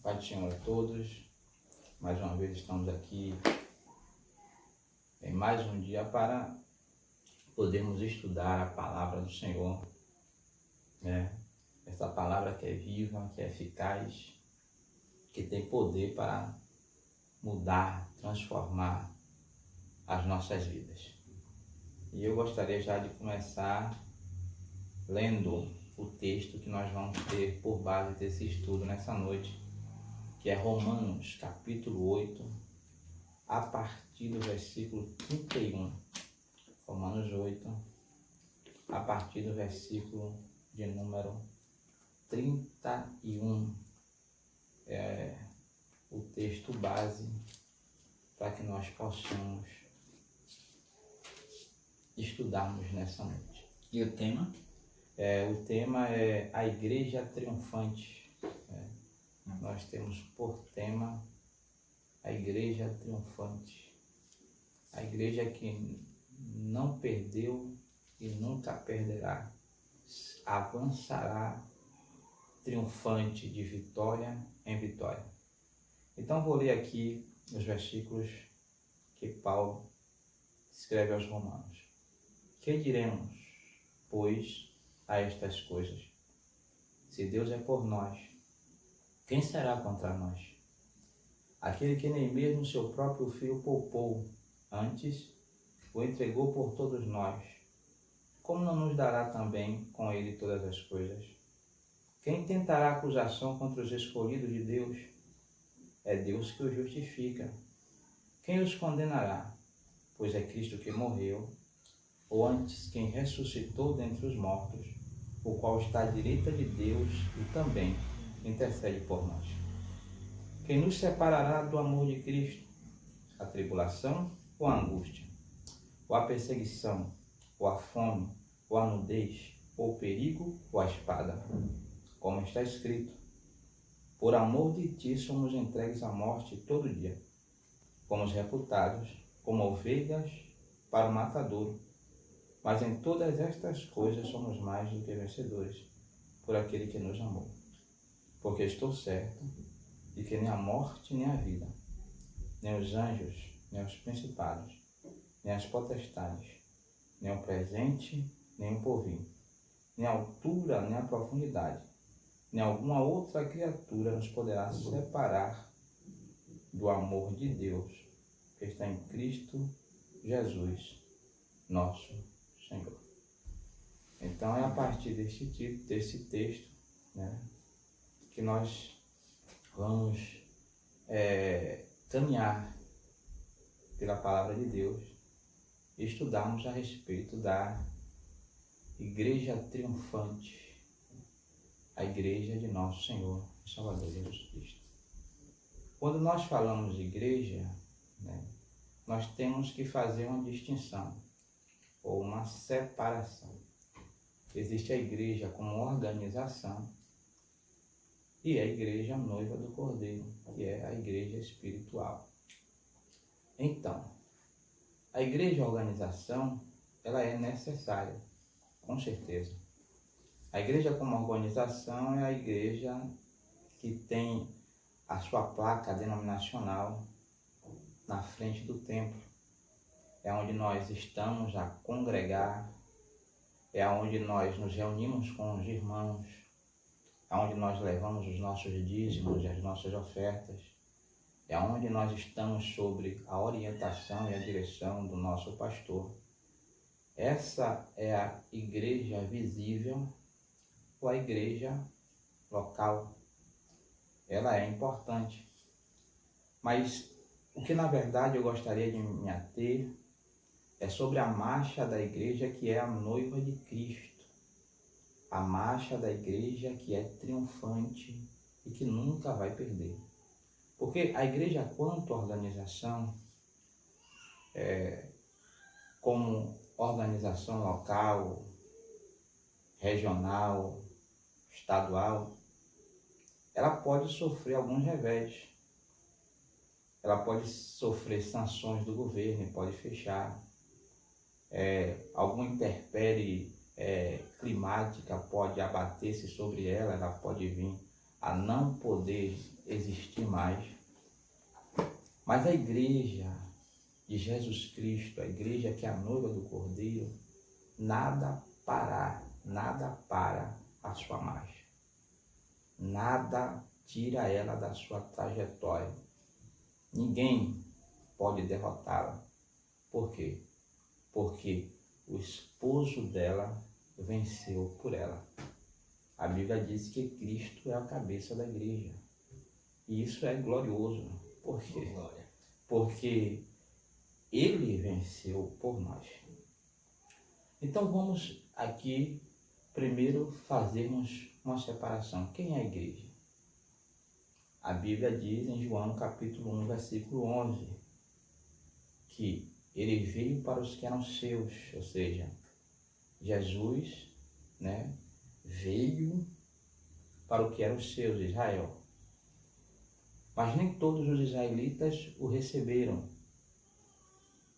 Pai do Senhor a todos, mais uma vez estamos aqui em mais um dia para podermos estudar a palavra do Senhor, né? Essa palavra que é viva, que é eficaz, que tem poder para mudar, transformar as nossas vidas. E eu gostaria já de começar lendo o texto que nós vamos ter por base desse estudo nessa noite, que é Romanos, capítulo 8, a partir do versículo 31. Romanos 8, a partir do versículo de número 31. É o texto base para que nós possamos estudarmos nessa noite. E o tema? O tema é a Igreja Triunfante. Nós temos por tema a Igreja Triunfante. A igreja que não perdeu e nunca perderá, avançará triunfante de vitória em vitória. Então vou ler aqui os versículos que Paulo escreve aos Romanos. Que diremos, pois, a estas coisas? Se Deus é por nós, quem será contra nós? Aquele que nem mesmo seu próprio filho poupou, antes o entregou por todos nós, como não nos dará também com ele todas as coisas? Quem tentará acusação contra os escolhidos de Deus? É Deus que os justifica. Quem os condenará? Pois é Cristo que morreu, ou antes quem ressuscitou dentre os mortos, o qual está à direita de Deus e também intercede por nós. Quem nos separará do amor de Cristo? A tribulação ou a angústia? Ou a perseguição? Ou a fome? Ou a nudez? Ou o perigo? Ou a espada? Como está escrito: por amor de ti somos entregues à morte todo dia. Fomos reputados como ovelhas para o matadouro. Mas em todas estas coisas somos mais do que vencedores, por aquele que nos amou. Porque estou certo de que nem a morte, nem a vida, nem os anjos, nem os principados, nem as potestades, nem o presente, nem o porvir, nem a altura, nem a profundidade, nem alguma outra criatura nos poderá separar do amor de Deus que está em Cristo Jesus, nosso Senhor. Então é a partir desse texto, né, que nós vamos caminhar pela palavra de Deus e estudarmos a respeito da Igreja Triunfante, a Igreja de Nosso Senhor e Salvador Jesus Cristo. Quando nós falamos de igreja, né, nós temos que fazer uma distinção ou uma separação. Existe a igreja como organização e a igreja noiva do Cordeiro, que é a igreja espiritual. Então, a igreja organização, ela é necessária, com certeza. A igreja como organização é a igreja que tem a sua placa denominacional na frente do templo. É onde nós estamos a congregar, é onde nós nos reunimos com os irmãos, é onde nós levamos os nossos dízimos e as nossas ofertas, é onde nós estamos sobre a orientação e a direção do nosso pastor. Essa é a igreja visível ou a igreja local. Ela é importante, mas o que na verdade eu gostaria de me ater é sobre a marcha da igreja que é a noiva de Cristo. A marcha da igreja que é triunfante e que nunca vai perder. Porque a igreja, quanto organização, como organização local, regional, estadual, ela pode sofrer alguns revés. Ela pode sofrer sanções do governo, pode fechar. Alguma intempérie climática pode abater-se sobre ela, ela pode vir a não poder existir mais. Mas a igreja de Jesus Cristo, a igreja que é a noiva do Cordeiro, nada para a sua marcha. Nada tira ela da sua trajetória. Ninguém pode derrotá-la. Por quê? Porque o esposo dela venceu por ela. A Bíblia diz que Cristo é a cabeça da igreja. E isso é glorioso. Por quê? Porque ele venceu por nós. Então vamos aqui primeiro fazermos uma separação. Quem é a igreja? A Bíblia diz em João capítulo 1, versículo 11, que ele veio para os que eram seus, ou seja, Jesus, veio para o que eram os seus, Israel. Mas nem todos os israelitas o receberam.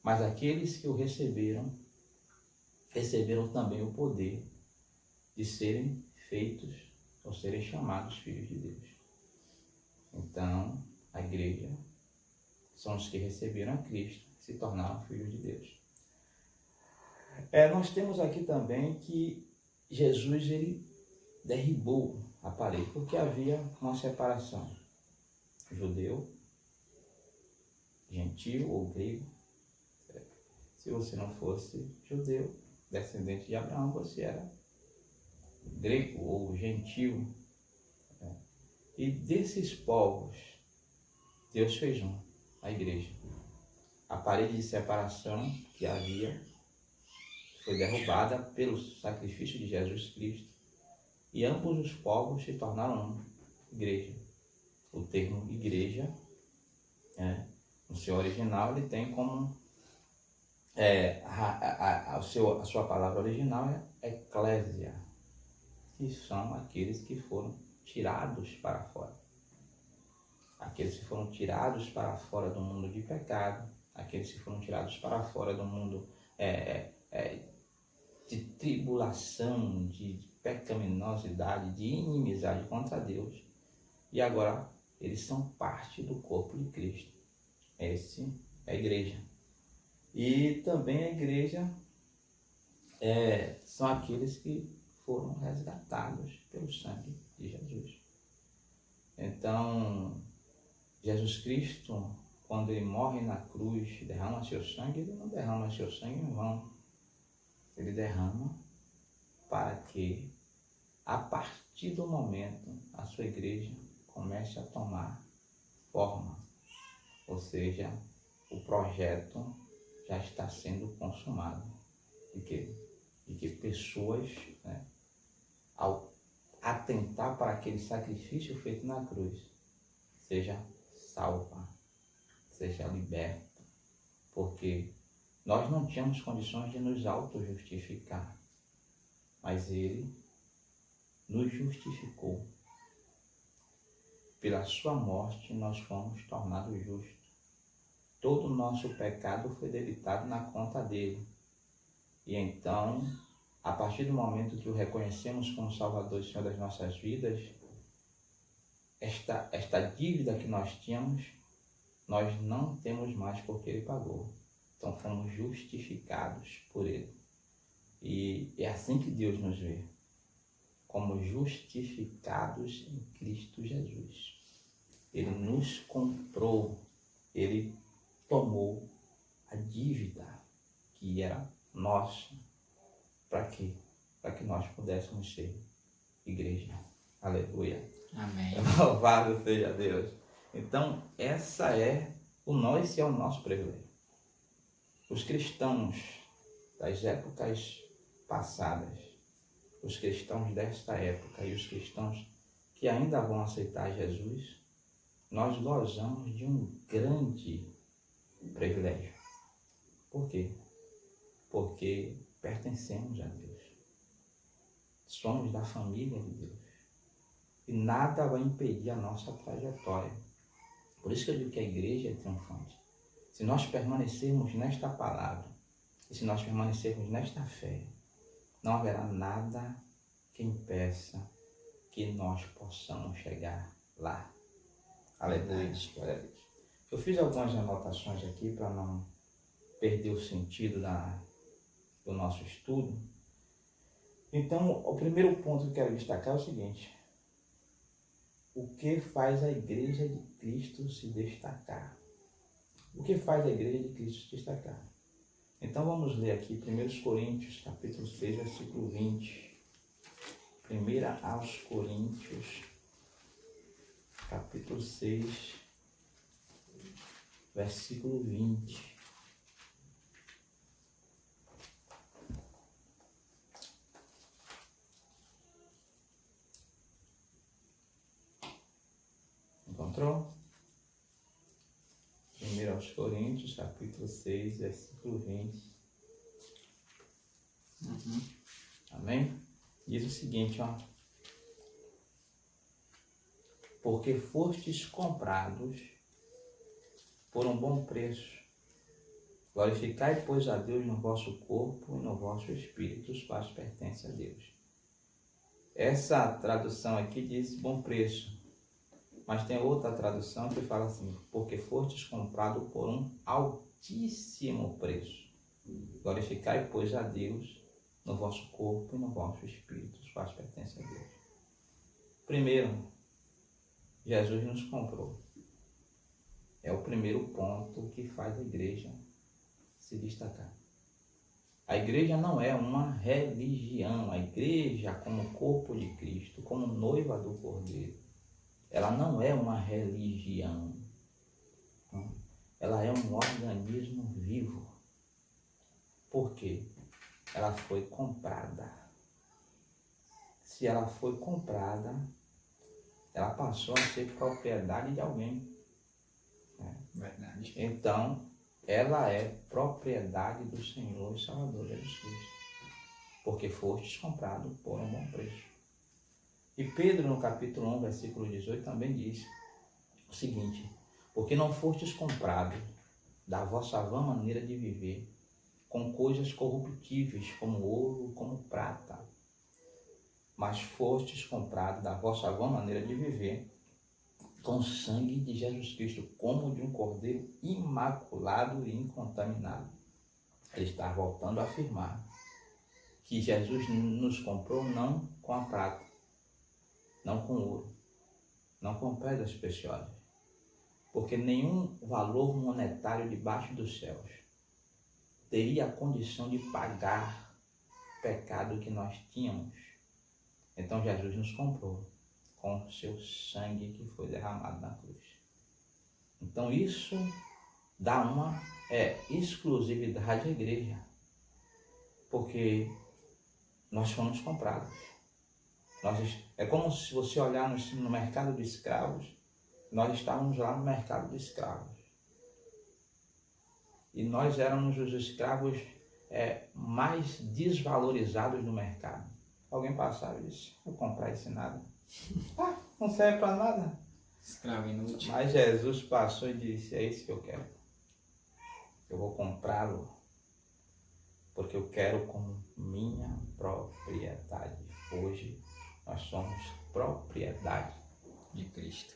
Mas aqueles que o receberam também o poder de serem feitos ou serem chamados filhos de Deus. Então, a igreja são os que receberam a Cristo, se tornaram filhos de Deus. Nós temos aqui também que Jesus ele derribou a parede, porque havia uma separação. Judeu, gentil ou grego. Se você não fosse judeu, descendente de Abraão, você era grego ou gentil. E desses povos, Deus fez a igreja. A parede de separação que havia foi derrubada pelo sacrifício de Jesus Cristo. E ambos os povos se tornaram igreja. O termo igreja, no seu original, ele tem como a sua palavra original é eclésia, que são aqueles que foram tirados para fora. Aqueles que foram tirados para fora do mundo de pecado, aqueles que foram tirados para fora do mundo de tribulação, de pecaminosidade, de inimizade contra Deus. E agora eles são parte do corpo de Cristo. Essa é a igreja. E também a igreja são aqueles que foram resgatados pelo sangue de Jesus. Então, Jesus Cristo, quando ele morre na cruz, derrama seu sangue, ele não derrama seu sangue em vão. Ele derrama para que, a partir do momento, a sua igreja comece a tomar forma. Ou seja, o projeto já está sendo consumado. De que pessoas, ao atentar para aquele sacrifício feito na cruz, seja salva, seja liberta. Porque nós não tínhamos condições de nos auto-justificar, mas Ele nos justificou. Pela sua morte nós fomos tornados justos. Todo o nosso pecado foi debitado na conta dele. E então, a partir do momento que o reconhecemos como Salvador e Senhor das nossas vidas, esta dívida que nós tínhamos, nós não temos mais porque ele pagou. Então fomos justificados por ele. E é assim que Deus nos vê, como justificados em Cristo Jesus. Ele nos comprou, ele tomou a dívida que era nossa. Para quê? Para que nós pudéssemos ser igreja. Aleluia. Amém. Louvado seja Deus. Então, esse é o nosso privilégio. Os cristãos das épocas passadas, os cristãos desta época e os cristãos que ainda vão aceitar Jesus, nós gozamos de um grande privilégio. Por quê? Porque pertencemos a Deus. Somos da família de Deus. E nada vai impedir a nossa trajetória. Por isso que eu digo que a igreja é triunfante. Se nós permanecermos nesta palavra, e se nós permanecermos nesta fé, não haverá nada que impeça que nós possamos chegar lá. Aleluia. Glória a Deus. Eu fiz algumas anotações aqui para não perder o sentido do nosso estudo. Então, o primeiro ponto que eu quero destacar é o seguinte: o que faz a Igreja de Cristo se destacar? O que faz a Igreja de Cristo se destacar? Então vamos ler aqui 1 Coríntios, capítulo 6, versículo 20. 1 aos Coríntios, capítulo 6, versículo 20. Encontrou? 1 aos Coríntios, capítulo 6, versículo 20. Amém? Diz o seguinte, ó. Porque fostes comprados por um bom preço. Glorificai, pois, a Deus no vosso corpo e no vosso espírito, os quais pertencem a Deus. Essa tradução aqui diz bom preço. Mas tem outra tradução que fala assim: porque fostes comprado por um altíssimo preço. Glorificai, pois, a Deus no vosso corpo e no vosso espírito, os quais pertencem a Deus. Primeiro, Jesus nos comprou. É o primeiro ponto que faz a igreja se destacar. A igreja não é uma religião. A igreja, como corpo de Cristo, como noiva do Cordeiro, ela não é uma religião. Ela é um organismo vivo. Por quê? Ela foi comprada. Se ela foi comprada, ela passou a ser propriedade de alguém. Verdade. Então, ela é propriedade do Senhor e Salvador Jesus Cristo. Porque fostes comprado por um bom preço. E Pedro, no capítulo 1, versículo 18, também diz o seguinte: porque não fostes comprados da vossa vã maneira de viver, com coisas corruptíveis, como ouro, como prata, mas fostes comprados da vossa vã maneira de viver, com o sangue de Jesus Cristo, como de um cordeiro imaculado e incontaminado. Ele está voltando a afirmar que Jesus nos comprou não com a prata, não com ouro, não com pedras preciosas, porque nenhum valor monetário debaixo dos céus teria a condição de pagar o pecado que nós tínhamos. Então Jesus nos comprou com o seu sangue que foi derramado na cruz. Então isso dá uma exclusividade à igreja, porque nós fomos comprados. É como se você olhar no mercado de escravos, nós estávamos lá no mercado de escravos. E nós éramos os escravos mais desvalorizados do mercado. Alguém passava e disse: vou comprar esse nada. Não serve para nada. Escravo inútil. Mas Jesus passou e disse: é isso que eu quero. Eu vou comprá-lo, porque eu quero como minha propriedade. Hoje nós somos propriedade De Cristo.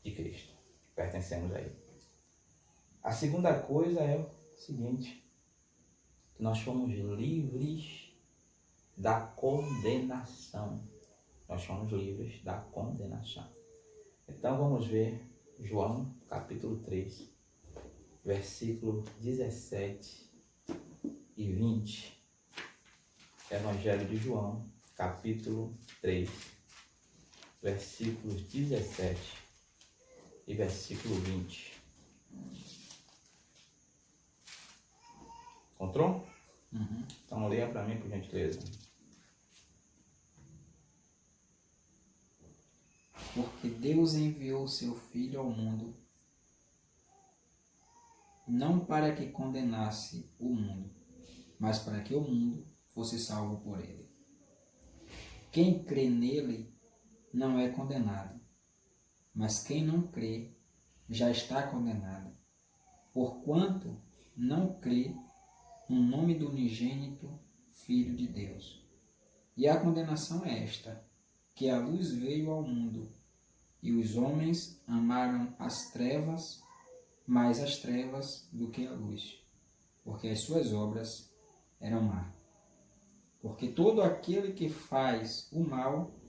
de Cristo. Pertencemos a Ele. A segunda coisa é o seguinte: nós fomos livres da condenação. Nós somos livres da condenação. Então vamos ver João capítulo 3, versículo 17 e 20. Evangelho de João, capítulo 3, versículos 17 e versículo 20. Encontrou? Então leia para mim, por gentileza. Porque Deus enviou o seu Filho ao mundo, não para que condenasse o mundo, mas para que o mundo fosse salvo por ele. Quem crê nele não é condenado, mas quem não crê já está condenado, porquanto não crê no nome do unigênito Filho de Deus. E a condenação é esta, que a luz veio ao mundo, E os homens amaram as trevas, mais as trevas do que a luz, porque as suas obras eram más. Porque todo aquele que faz o mal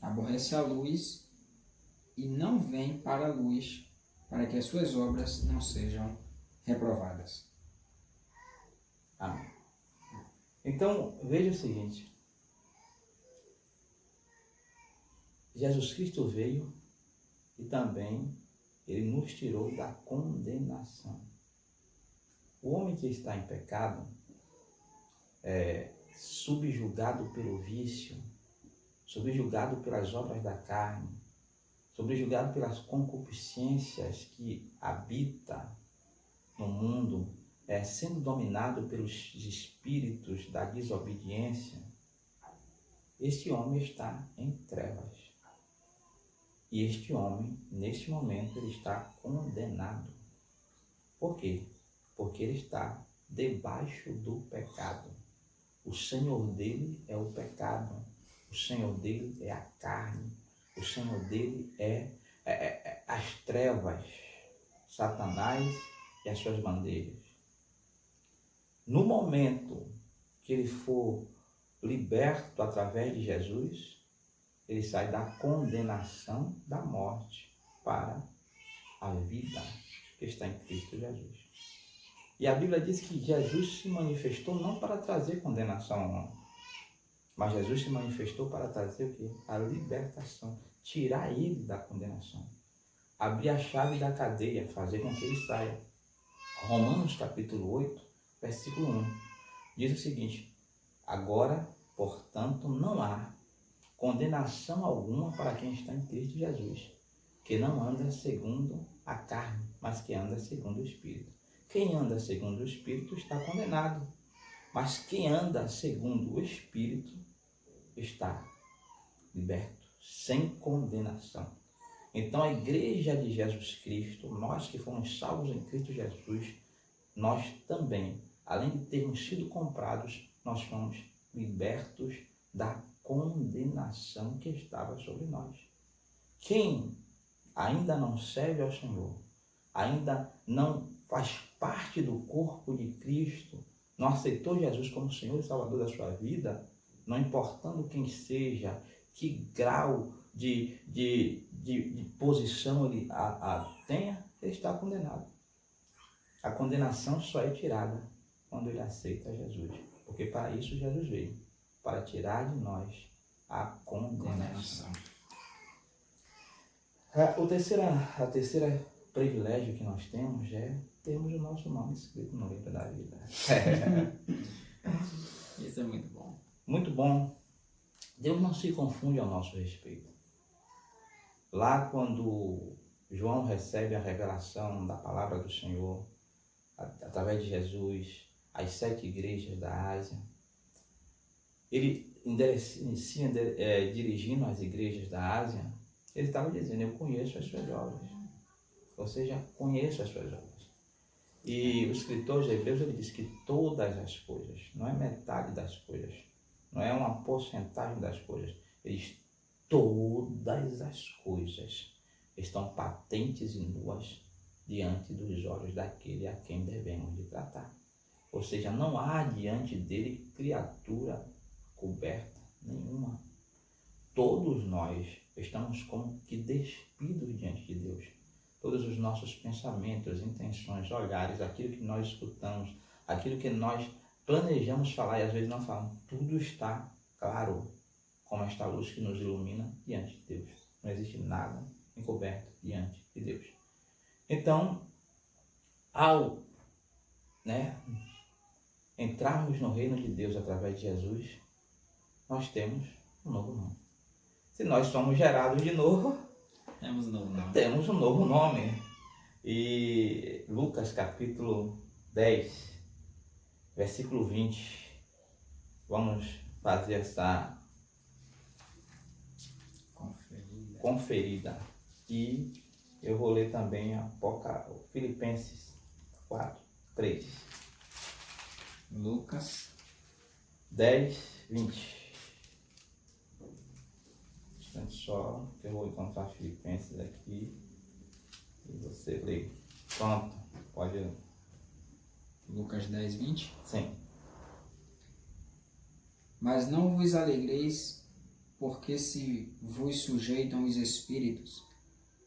aborrece a luz e não vem para a luz, para que as suas obras não sejam reprovadas. Amém. Então, veja o seguinte. Jesus Cristo veio e também ele nos tirou da condenação. O homem que está em pecado, subjugado pelo vício, subjugado pelas obras da carne, subjugado pelas concupiscências que habita no mundo, sendo dominado pelos espíritos da desobediência, este homem está em trevas. E este homem, neste momento, ele está condenado. Por quê? Porque ele está debaixo do pecado. O senhor dele é o pecado. O senhor dele é a carne. O senhor dele é as trevas, Satanás e as suas bandeiras. No momento que ele for liberto através de Jesus, ele sai da condenação da morte para a vida que está em Cristo Jesus. E a Bíblia diz que Jesus se manifestou não para trazer condenação ao homem, mas Jesus se manifestou para trazer o quê? A libertação, tirar ele da condenação, abrir a chave da cadeia, fazer com que ele saia. Romanos capítulo 8, versículo 1, diz o seguinte: agora, portanto, não há condenação alguma para quem está em Cristo Jesus, que não anda segundo a carne, mas que anda segundo o Espírito. Quem anda segundo o Espírito está condenado, mas quem anda segundo o Espírito está liberto, sem condenação. Então a igreja de Jesus Cristo, nós que fomos salvos em Cristo Jesus, nós também, além de termos sido comprados, nós fomos libertos da condenação que estava sobre nós. Quem ainda não serve ao Senhor, ainda não faz parte do corpo de Cristo, não aceitou Jesus como Senhor e Salvador da sua vida, não importando quem seja, que grau de posição ele tenha, ele está condenado. A condenação só é tirada quando ele aceita Jesus, porque para isso Jesus veio, para tirar de nós a condenação. O terceiro privilégio que nós temos é termos o nosso nome escrito no livro da vida. Isso é muito bom. Muito bom. Deus não se confunde ao nosso respeito. Lá quando João recebe a revelação da palavra do Senhor, através de Jesus, às 7 igrejas da Ásia, ele inicia dirigindo as igrejas da Ásia, ele estava dizendo: eu conheço as suas obras. Ou seja, conheço as suas obras. E o escritor de Hebreus, ele diz que todas as coisas, não é metade das coisas, não é uma porcentagem das coisas, ele diz: todas as coisas estão patentes e nuas diante dos olhos daquele a quem devemos de tratar. Ou seja, não há diante dele criatura coberta nenhuma. Todos nós estamos como que despidos diante de Deus. Todos os nossos pensamentos, intenções, olhares, aquilo que nós escutamos, aquilo que nós planejamos falar e às vezes não falamos, tudo está claro, como esta luz que nos ilumina diante de Deus. Não existe nada encoberto diante de Deus. Então, ao entrarmos no reino de Deus através de Jesus, nós temos um novo nome. Se nós somos gerados de novo, temos um novo nome. E Lucas capítulo 10, versículo 20, vamos fazer essa conferida. E eu vou ler também Filipenses 4, 3. Lucas 10, 20. instante só, que eu vou encontrar Filipenses aqui e você lê. Pronto, pode ler. Lucas 10, 20. Sim. Mas não vos alegreis, porque se vos sujeitam os espíritos,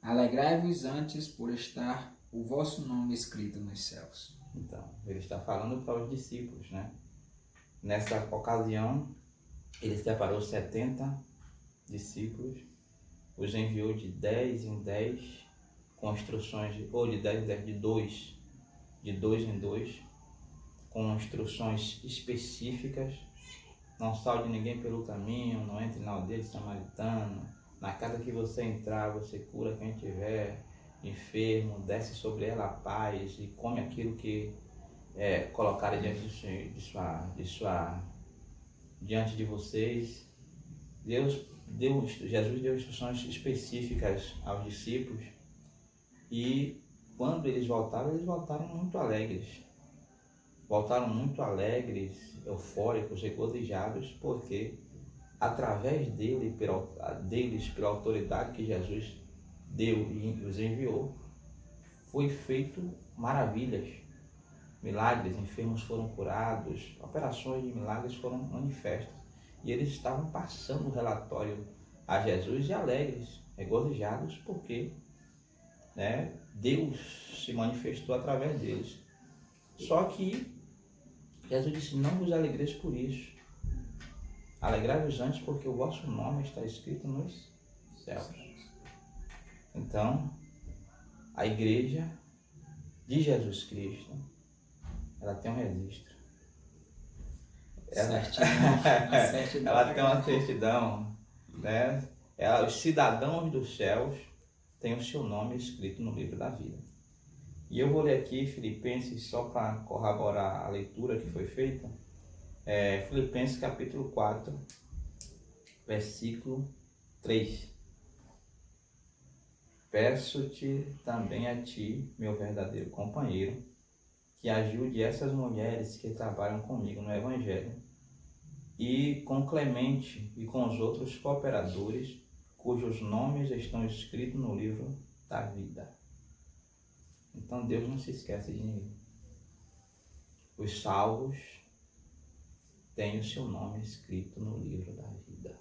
alegrai-vos antes por estar o vosso nome escrito nos céus. Então, ele está falando para os discípulos, né? Nessa ocasião, ele separou 70 discípulos, os enviou de 10 em 10, com instruções, ou de 10 em 10, de dois em dois, com instruções específicas. Não salve ninguém pelo caminho, não entre na aldeia de samaritano, na casa que você entrar, você cura quem tiver enfermo, desce sobre ela a paz e come aquilo que colocarem diante de vocês. Jesus deu instruções específicas aos discípulos e quando eles voltaram muito alegres. Voltaram muito alegres, eufóricos, regozijados, porque através deles, pela autoridade que Jesus deu e os enviou, foi feito maravilhas, milagres, enfermos foram curados, operações de milagres foram manifestas. E eles estavam passando o relatório a Jesus e alegres, regozijados, porque Deus se manifestou através deles. Só que Jesus disse, não vos alegreis por isso. Alegrai-vos antes, porque o vosso nome está escrito nos céus. Então, a igreja de Jesus Cristo, ela tem um registro. Ela tem uma certidão, né? Os cidadãos dos céus têm o seu nome escrito no livro da vida. E eu vou ler aqui Filipenses só para corroborar a leitura que foi feita. Filipenses capítulo 4, versículo 3. Peço-te também a ti, meu verdadeiro companheiro, que ajude essas mulheres que trabalham comigo no Evangelho e com Clemente e com os outros cooperadores cujos nomes estão escritos no livro da vida. Então Deus não se esquece de ninguém. Os salvos têm o seu nome escrito no livro da vida.